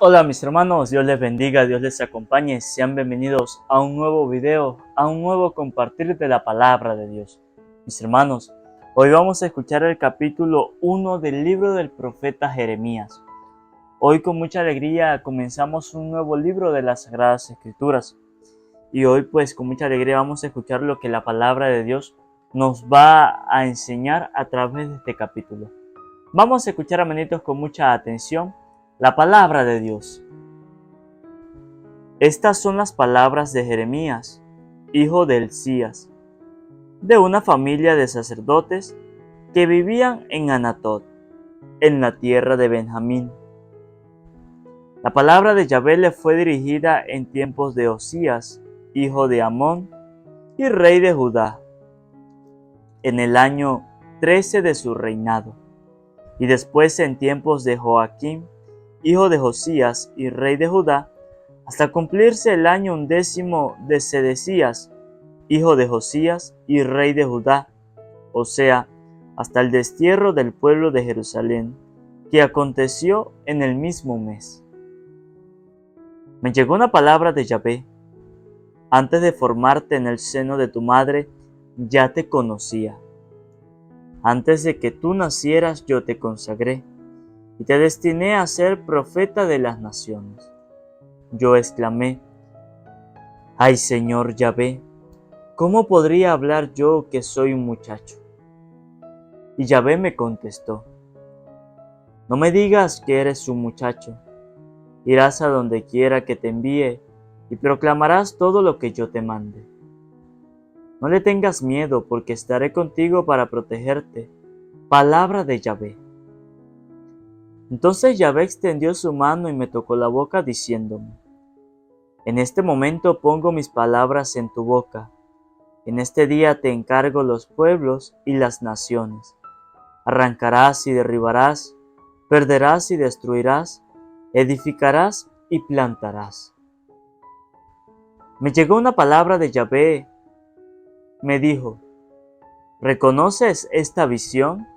Hola mis hermanos, Dios les bendiga, Dios les acompañe, sean bienvenidos a un nuevo video, a un nuevo compartir de la palabra de Dios. Mis hermanos, hoy vamos a escuchar el capítulo 1 del libro del profeta Jeremías. Hoy con mucha alegría comenzamos un nuevo libro de las Sagradas Escrituras. Y hoy pues con mucha alegría vamos a escuchar lo que la palabra de Dios nos va a enseñar a través de este capítulo. Vamos a escuchar, hermanitos, con mucha atención la palabra de Dios. Estas son las palabras de Jeremías, hijo de Hilcías, de una familia de sacerdotes que vivían en Anatot, en la tierra de Benjamín. La palabra de Yahvé le fue dirigida en tiempos de Osías, hijo de Amón y rey de Judá, en el año 13 de su reinado, y después en tiempos de Joaquín, hijo de Josías y rey de Judá, hasta cumplirse el año 11 de Sedecías, hijo de Josías y rey de Judá, o sea, hasta el destierro del pueblo de Jerusalén, que aconteció en el mismo mes. Me llegó una palabra de Yahvé: antes de formarte en el seno de tu madre, ya te conocía. Antes de que tú nacieras, yo te consagré, y te destiné a ser profeta de las naciones. Yo exclamé: ¡ay, Señor Yahvé! ¿Cómo podría hablar yo que soy un muchacho? Y Yahvé me contestó: no me digas que eres un muchacho. Irás a donde quiera que te envíe y proclamarás todo lo que yo te mande. No le tengas miedo, porque estaré contigo para protegerte. Palabra de Yahvé. Entonces Yahvé extendió su mano y me tocó la boca, diciéndome: en este momento pongo mis palabras en tu boca. En este día te encargo los pueblos y las naciones. Arrancarás y derribarás, perderás y destruirás, edificarás y plantarás. Me llegó una palabra de Yahvé. Me dijo: ¿reconoces esta visión?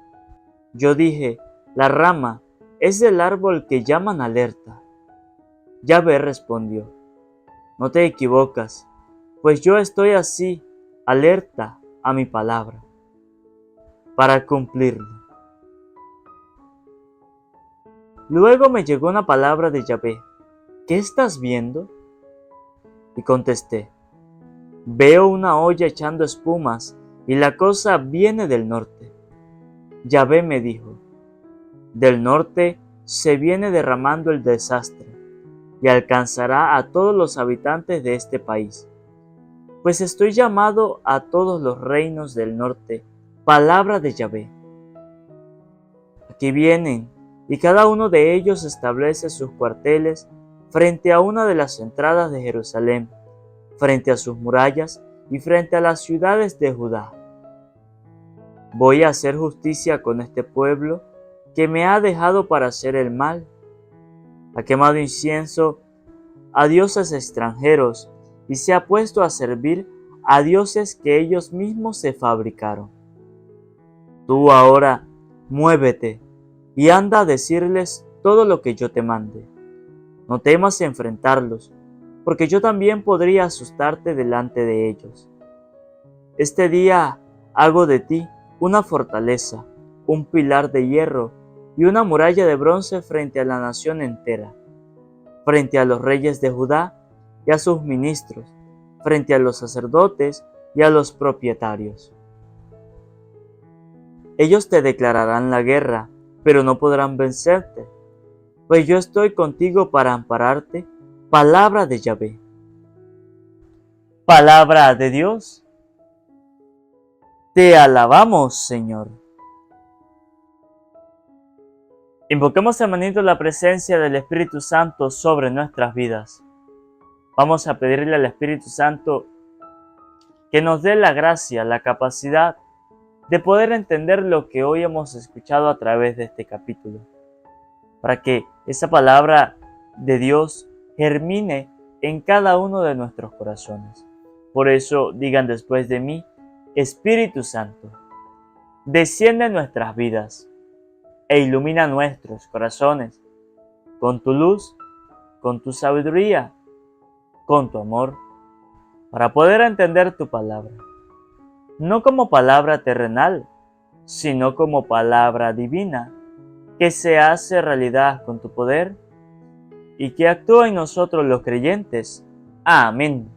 Yo dije: la rama es del árbol que llaman alerta. Yahvé respondió: no te equivocas, pues yo estoy así, alerta a mi palabra, para cumplirlo. Luego me llegó una palabra de Yahvé: ¿qué estás viendo? Y contesté: veo una olla echando espumas, y la cosa viene del norte. Yahvé me dijo: del norte se viene derramando el desastre, y alcanzará a todos los habitantes de este país. Pues estoy llamado a todos los reinos del norte, palabra de Yahvé. Aquí vienen, y cada uno de ellos establece sus cuarteles frente a una de las entradas de Jerusalén, frente a sus murallas y frente a las ciudades de Judá. Voy a hacer justicia con este pueblo que me ha dejado para hacer el mal. Ha quemado incienso a dioses extranjeros y se ha puesto a servir a dioses que ellos mismos se fabricaron. Tú ahora muévete y anda a decirles todo lo que yo te mande. No temas enfrentarlos, porque yo también podría asustarte delante de ellos. Este día hago de ti una fortaleza, un pilar de hierro y una muralla de bronce frente a la nación entera, frente a los reyes de Judá y a sus ministros, frente a los sacerdotes y a los propietarios. Ellos te declararán la guerra, pero no podrán vencerte, pues yo estoy contigo para ampararte. Palabra de Yahvé. Palabra de Dios. Te alabamos, Señor. Invoquemos, hermanitos, la presencia del Espíritu Santo sobre nuestras vidas. Vamos a pedirle al Espíritu Santo que nos dé la gracia, la capacidad de poder entender lo que hoy hemos escuchado a través de este capítulo, para que esa palabra de Dios germine en cada uno de nuestros corazones. Por eso digan después de mí: Espíritu Santo, desciende en nuestras vidas e ilumina nuestros corazones con tu luz, con tu sabiduría, con tu amor, para poder entender tu palabra, no como palabra terrenal, sino como palabra divina, que se hace realidad con tu poder y que actúa en nosotros los creyentes. Amén.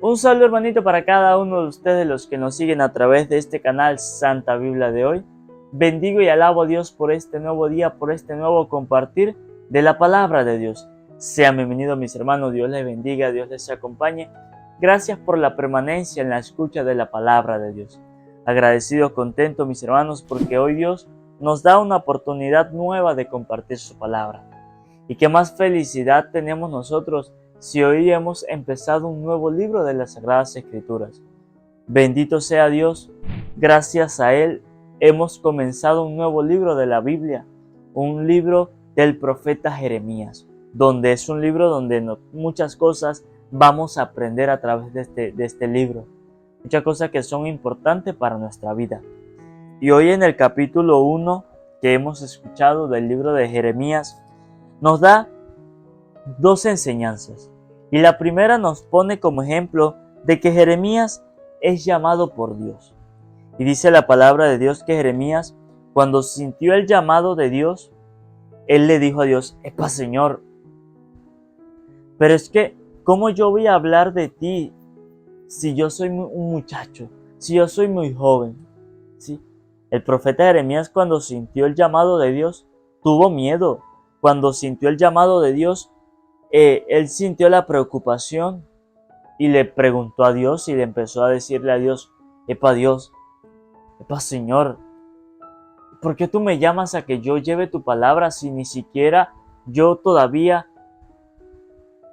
Un saludo hermanito para cada uno de ustedes los que nos siguen a través de este canal Santa Biblia de hoy. Bendigo y alabo a Dios por este nuevo día, por este nuevo compartir de la palabra de Dios. Sean bienvenidos mis hermanos, Dios les bendiga, Dios les acompañe. Gracias por la permanencia en la escucha de la palabra de Dios. Agradecido, contento mis hermanos, porque hoy Dios nos da una oportunidad nueva de compartir su palabra. Y qué más felicidad tenemos nosotros si hoy hemos empezado un nuevo libro de las Sagradas Escrituras. Bendito sea Dios, gracias a Él hemos comenzado un nuevo libro de la Biblia, un libro del profeta Jeremías, donde es un libro donde muchas cosas vamos a aprender a través de este libro, muchas cosas que son importantes para nuestra vida. Y hoy en el capítulo 1 que hemos escuchado del libro de Jeremías, nos da dos enseñanzas. Y la primera nos pone como ejemplo de que Jeremías es llamado por Dios. Y dice la palabra de Dios que Jeremías, cuando sintió el llamado de Dios, él le dijo a Dios: "Epa, Señor, pero es que, ¿cómo yo voy a hablar de ti si yo soy un muchacho, si yo soy muy joven?" ¿Sí? El profeta Jeremías, cuando sintió el llamado de Dios, tuvo miedo. Cuando sintió el llamado de Dios, él sintió la preocupación y le preguntó a Dios y le empezó a decirle a Dios: Dios, Señor, ¿por qué tú me llamas a que yo lleve tu palabra si ni siquiera yo todavía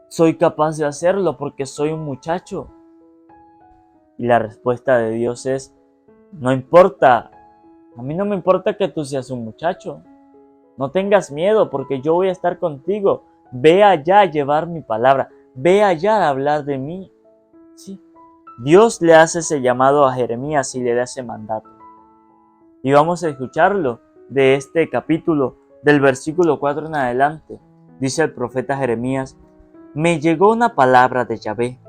soy capaz de hacerlo porque soy un muchacho?" Y la respuesta de Dios es: no importa, a mí no me importa que tú seas un muchacho. No tengas miedo porque yo voy a estar contigo. Ve allá a llevar mi palabra. Ve allá a hablar de mí. Sí. Dios le hace ese llamado a Jeremías y le da ese mandato. Y vamos a escucharlo de este capítulo, del versículo 4 en adelante. Dice el profeta Jeremías: "Me llegó una palabra de Yahvé.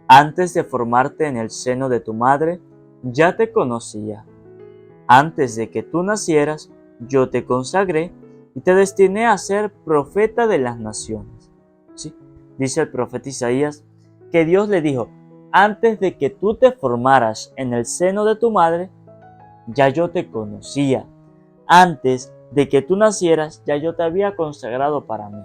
Antes de formarte en el seno de tu madre, ya te conocía. Antes de que tú nacieras, yo te consagré y te destiné a ser profeta de las naciones." ¿Sí? Dice el profeta Isaías que Dios le dijo: antes de que tú te formaras en el seno de tu madre, ya yo te conocía. Antes de que tú nacieras, ya yo te había consagrado para mí.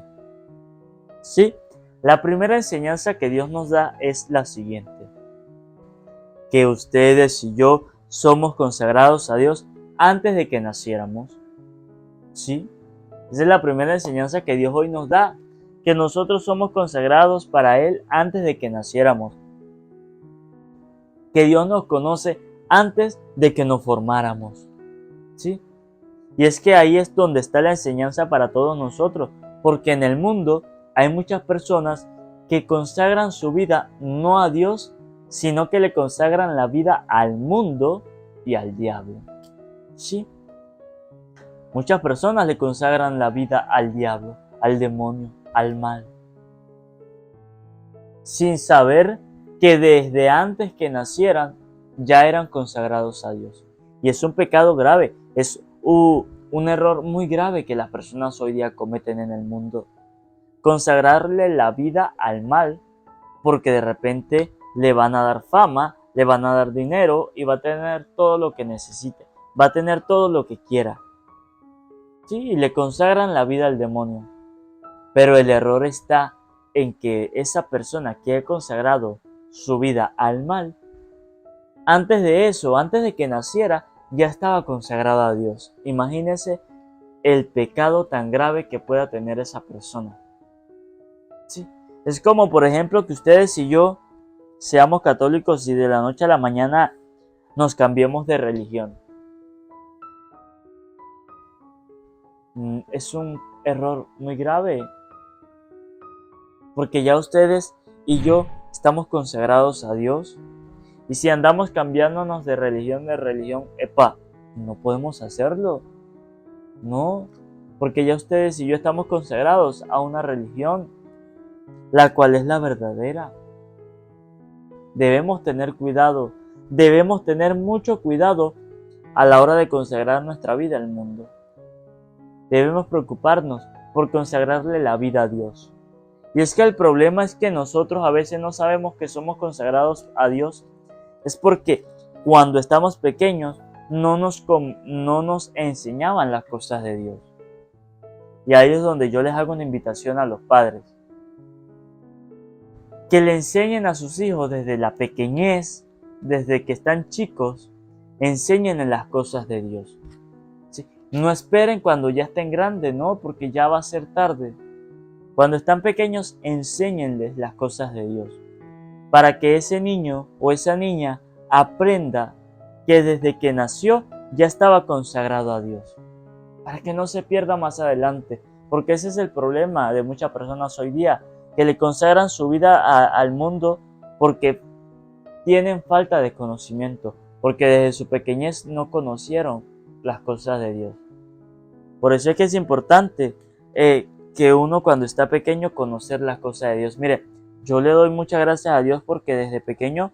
¿Sí? La primera enseñanza que Dios nos da es la siguiente: que ustedes y yo somos consagrados a Dios antes de que naciéramos. ¿Sí? Esa es la primera enseñanza que Dios hoy nos da, que nosotros somos consagrados para Él antes de que naciéramos. Que Dios nos conoce antes de que nos formáramos. ¿Sí? Y es que ahí es donde está la enseñanza para todos nosotros, porque en el mundo hay muchas personas que consagran su vida no a Dios, sino que le consagran la vida al mundo y al diablo. ¿Sí? Muchas personas le consagran la vida al diablo, al demonio, al mal, sin saber que desde antes que nacieran ya eran consagrados a Dios. Y es un pecado grave, es un error muy grave que las personas hoy día cometen en el mundo. Consagrarle la vida al mal porque de repente le van a dar fama, le van a dar dinero y va a tener todo lo que necesite, va a tener todo lo que quiera. Sí, y le consagran la vida al demonio. Pero el error está en que esa persona que ha consagrado su vida al mal, antes de eso, antes de que naciera, ya estaba consagrada a Dios. Imagínense el pecado tan grave que pueda tener esa persona. Sí. Es como, por ejemplo, que ustedes y yo seamos católicos y de la noche a la mañana nos cambiemos de religión. Es un error muy grave, porque ya ustedes y yo estamos consagrados a Dios Y si andamos cambiándonos de religión, no podemos hacerlo. No, porque ya ustedes y yo estamos consagrados a una religión, la cual es la verdadera. Debemos tener cuidado, debemos tener mucho cuidado a la hora de consagrar nuestra vida al mundo. Debemos preocuparnos por consagrarle la vida a Dios. Y es que el problema es que nosotros a veces no sabemos que somos consagrados a Dios. Es porque cuando estamos pequeños no nos enseñaban las cosas de Dios. Y ahí es donde yo les hago una invitación a los padres. Que le enseñen a sus hijos desde la pequeñez, desde que están chicos, enséñenles las cosas de Dios. ¿Sí? No esperen cuando ya estén grandes, no, porque ya va a ser tarde. Cuando están pequeños, enséñenles las cosas de Dios, para que ese niño o esa niña aprenda que desde que nació ya estaba consagrado a Dios, para que no se pierda más adelante, porque ese es el problema de muchas personas hoy día, que le consagran su vida al mundo porque tienen falta de conocimiento, porque desde su pequeñez no conocieron las cosas de Dios. Por eso es que es importante que uno cuando está pequeño conocer las cosas de Dios. Mire, yo le doy muchas gracias a Dios porque desde pequeño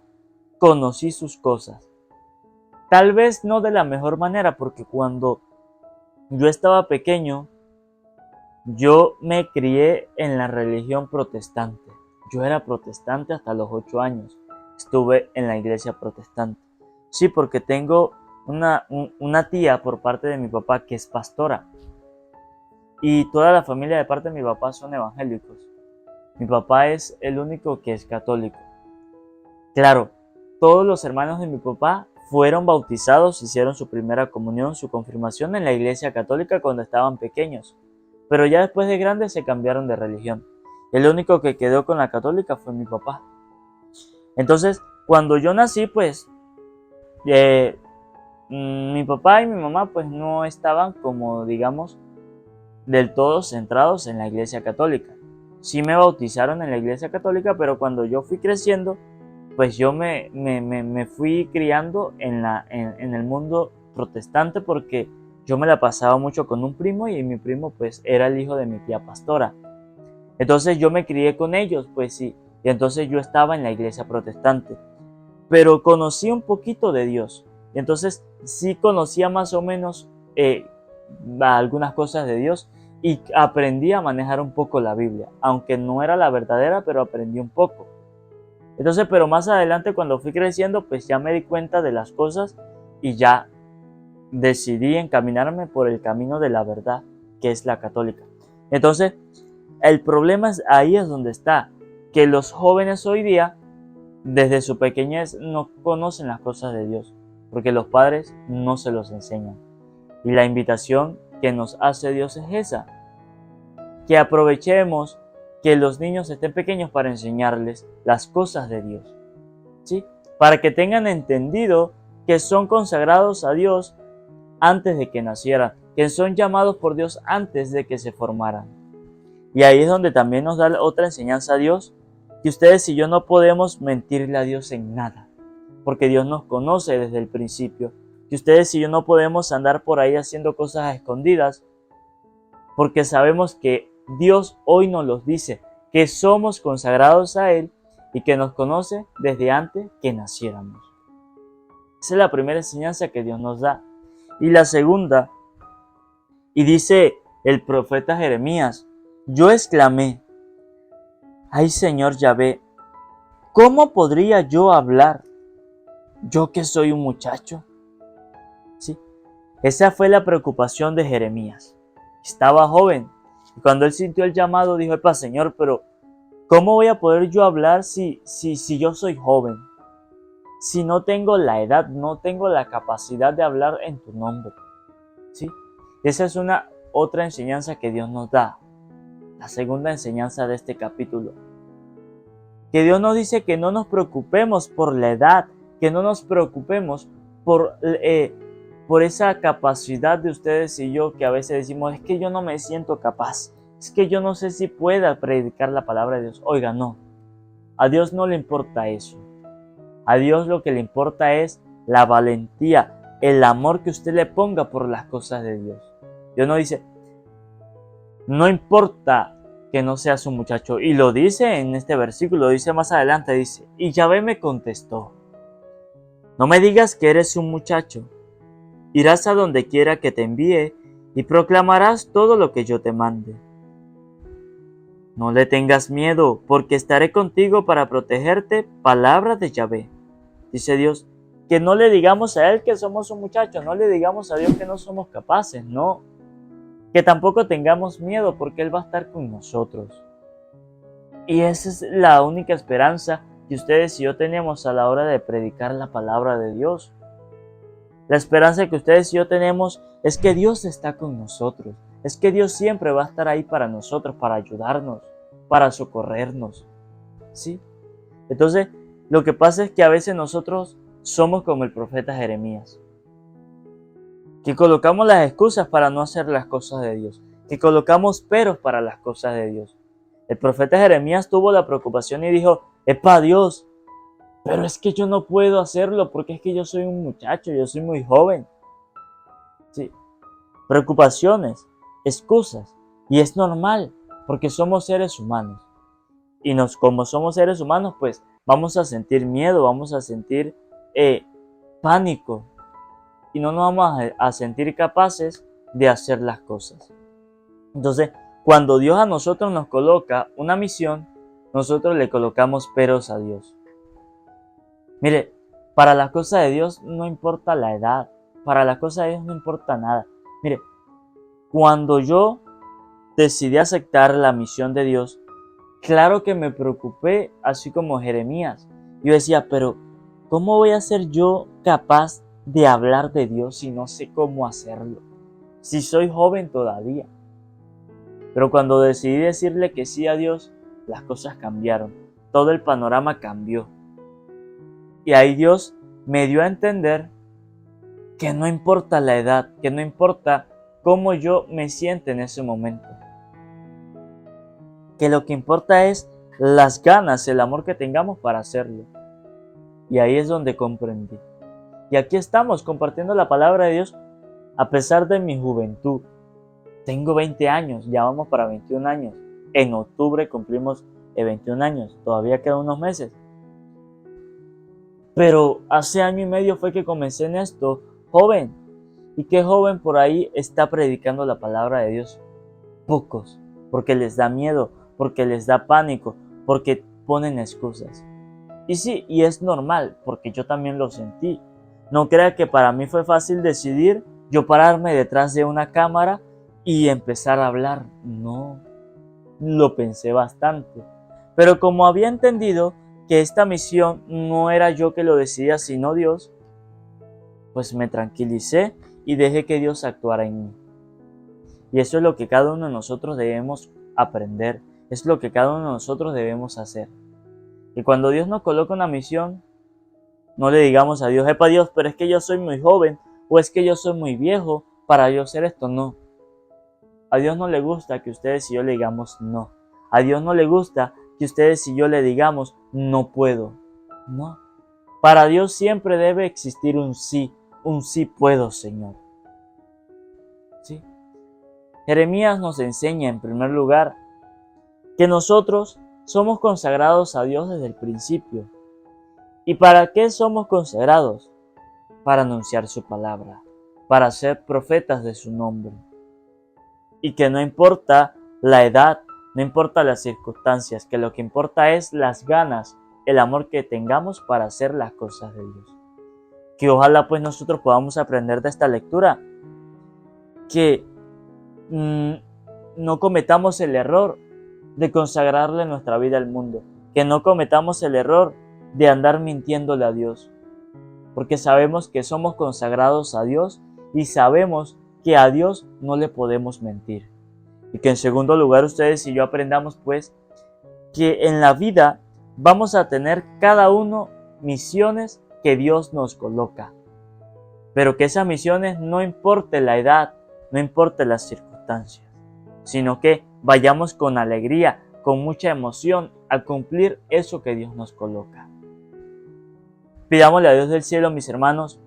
conocí sus cosas. Tal vez no de la mejor manera, porque cuando yo estaba pequeño, yo me crié en la religión protestante. Yo era protestante hasta los 8 años. Estuve en la iglesia protestante. Sí, porque tengo una tía por parte de mi papá que es pastora. Y toda la familia de parte de mi papá son evangélicos. Mi papá es el único que es católico. Claro, todos los hermanos de mi papá fueron bautizados, hicieron su primera comunión, su confirmación en la iglesia católica cuando estaban pequeños. Pero ya después de grandes se cambiaron de religión. El único que quedó con la católica fue mi papá. Entonces, cuando yo nací, pues, mi papá y mi mamá pues no estaban como, digamos, del todo centrados en la iglesia católica. Sí me bautizaron en la iglesia católica, pero cuando yo fui creciendo, pues yo me fui criando en el mundo protestante porque yo me la pasaba mucho con un primo y mi primo pues era el hijo de mi tía pastora. Entonces yo me crié con ellos, pues sí, y entonces yo estaba en la iglesia protestante. Pero conocí un poquito de Dios. Y entonces sí conocía más o menos algunas cosas de Dios y aprendí a manejar un poco la Biblia, aunque no era la verdadera, pero aprendí un poco. Entonces, pero más adelante cuando fui creciendo, pues ya me di cuenta de las cosas y ya decidí encaminarme por el camino de la verdad, que es la católica. Entonces, el problema ahí es donde está, que los jóvenes hoy día, desde su pequeñez, no conocen las cosas de Dios, porque los padres no se los enseñan. Y la invitación que nos hace Dios es esa, que aprovechemos que los niños estén pequeños para enseñarles las cosas de Dios, ¿sí? Para que tengan entendido que son consagrados a Dios antes de que nacieran, que son llamados por Dios antes de que se formaran. Y ahí es donde también nos da otra enseñanza a Dios, que ustedes y yo no podemos mentirle a Dios en nada, porque Dios nos conoce desde el principio, que ustedes y yo no podemos andar por ahí haciendo cosas a escondidas, porque sabemos que Dios hoy nos los dice, que somos consagrados a Él y que nos conoce desde antes que naciéramos. Esa es la primera enseñanza que Dios nos da. Y la segunda, y dice el profeta Jeremías, yo exclamé, ay Señor Yahvé, ¿cómo podría yo hablar? Yo que soy un muchacho. Sí, esa fue la preocupación de Jeremías. Estaba joven. Y cuando él sintió el llamado, dijo, epa Señor, pero ¿cómo voy a poder yo hablar si yo soy joven? Si no tengo la edad, no tengo la capacidad de hablar en tu nombre. ¿Sí? Esa es una otra enseñanza que Dios nos da. La segunda enseñanza de este capítulo. Que Dios nos dice que no nos preocupemos por la edad, que no nos preocupemos por esa capacidad de ustedes y yo, que a veces decimos, es que yo no me siento capaz, es que yo no sé si pueda predicar la palabra de Dios. Oiga, no, a Dios no le importa eso. A Dios lo que le importa es la valentía, el amor que usted le ponga por las cosas de Dios. Dios no dice, no importa que no seas un muchacho. Y lo dice en este versículo, dice más adelante, dice, y Yahvé me contestó, no me digas que eres un muchacho. Irás a donde quiera que te envíe y proclamarás todo lo que yo te mande. No le tengas miedo, porque estaré contigo para protegerte. Palabra de Yahvé. Dice Dios, que no le digamos a Él que somos un muchacho, no le digamos a Dios que no somos capaces, no. Que tampoco tengamos miedo, porque Él va a estar con nosotros. Y esa es la única esperanza que ustedes y yo tenemos a la hora de predicar la palabra de Dios. La esperanza que ustedes y yo tenemos es que Dios está con nosotros. Es que Dios siempre va a estar ahí para nosotros, para ayudarnos, para socorrernos. ¿Sí? Entonces, lo que pasa es que a veces nosotros somos como el profeta Jeremías, que colocamos las excusas para no hacer las cosas de Dios, que colocamos peros para las cosas de Dios. El profeta Jeremías tuvo la preocupación y dijo, ¡epa Dios! Pero es que yo no puedo hacerlo porque es que yo soy un muchacho, yo soy muy joven. Sí. Preocupaciones, excusas. Y es normal porque somos seres humanos. Y como somos seres humanos, pues vamos a sentir miedo, vamos a sentir pánico. Y no nos vamos a sentir capaces de hacer las cosas. Entonces, cuando Dios a nosotros nos coloca una misión, nosotros le colocamos peros a Dios. Mire, para las cosas de Dios no importa la edad, para las cosas de Dios no importa nada. Mire, cuando yo decidí aceptar la misión de Dios, claro que me preocupé, así como Jeremías. Yo decía, pero ¿cómo voy a ser yo capaz de hablar de Dios si no sé cómo hacerlo? Si soy joven todavía. Pero cuando decidí decirle que sí a Dios, las cosas cambiaron. Todo el panorama cambió. Y ahí Dios me dio a entender que no importa la edad, que no importa cómo yo me siento en ese momento. Que lo que importa es las ganas, el amor que tengamos para hacerlo. Y ahí es donde comprendí. Y aquí estamos compartiendo la palabra de Dios a pesar de mi juventud. Tengo 20 años, ya vamos para 21 años. En octubre cumplimos 21 años, todavía quedan unos meses. Pero hace año y medio fue que comencé en esto, joven. ¿Y qué joven por ahí está predicando la palabra de Dios? Pocos, porque les da miedo, porque les da pánico, porque ponen excusas. Y sí, y es normal, porque yo también lo sentí. No crea que para mí fue fácil decidir yo pararme detrás de una cámara y empezar a hablar. No, lo pensé bastante. Pero como había entendido que esta misión no era yo que lo decidía, sino Dios, pues me tranquilicé y dejé que Dios actuara en mí. Y eso es lo que cada uno de nosotros debemos aprender, es lo que cada uno de nosotros debemos hacer. Y cuando Dios nos coloca una misión, no le digamos a Dios, epa Dios, pero es que yo soy muy joven, o es que yo soy muy viejo para yo hacer esto. No. A Dios no le gusta que ustedes y yo le digamos no. A Dios no le gusta que ustedes y yo le digamos no puedo. No. Para Dios siempre debe existir un sí puedo, Señor. ¿Sí? Jeremías nos enseña en primer lugar que nosotros somos consagrados a Dios desde el principio. ¿Y para qué somos consagrados? Para anunciar su palabra, para ser profetas de su nombre. Y que no importa la edad, no importa las circunstancias, que lo que importa es las ganas, el amor que tengamos para hacer las cosas de Dios. Que ojalá pues nosotros podamos aprender de esta lectura, que no cometamos el error de consagrarle nuestra vida al mundo, que no cometamos el error de andar mintiéndole a Dios, porque sabemos que somos consagrados a Dios y sabemos que a Dios no le podemos mentir. Y que en segundo lugar ustedes y yo aprendamos pues que en la vida vamos a tener cada uno misiones que Dios nos coloca, pero que esas misiones no importe la edad, no importe las circunstancias, sino que vayamos con alegría, con mucha emoción a cumplir eso que Dios nos coloca. Pidámosle a Dios del cielo, mis hermanos,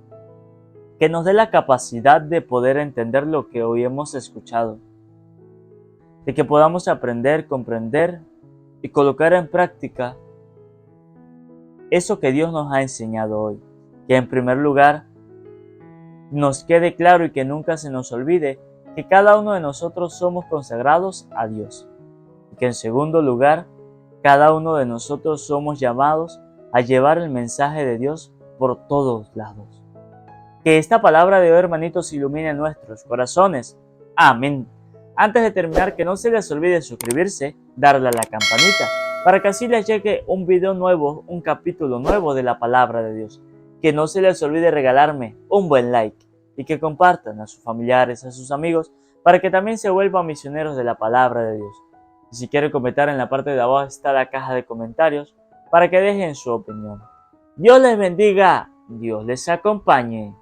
que nos dé la capacidad de poder entender lo que hoy hemos escuchado, de que podamos aprender, comprender y colocar en práctica eso que Dios nos ha enseñado hoy. Que en primer lugar nos quede claro y que nunca se nos olvide que cada uno de nosotros somos consagrados a Dios. Y que en segundo lugar, cada uno de nosotros somos llamados a llevar el mensaje de Dios por todos lados. Que esta palabra de hoy, hermanitos, ilumine nuestros corazones. Amén. Antes de terminar, que no se les olvide suscribirse, darle a la campanita, para que así les llegue un video nuevo, un capítulo nuevo de la palabra de Dios. Que no se les olvide regalarme un buen like y que compartan a sus familiares, a sus amigos, para que también se vuelvan misioneros de la palabra de Dios. Y si quieren comentar, en la parte de abajo está la caja de comentarios para que dejen su opinión. Dios les bendiga, Dios les acompañe.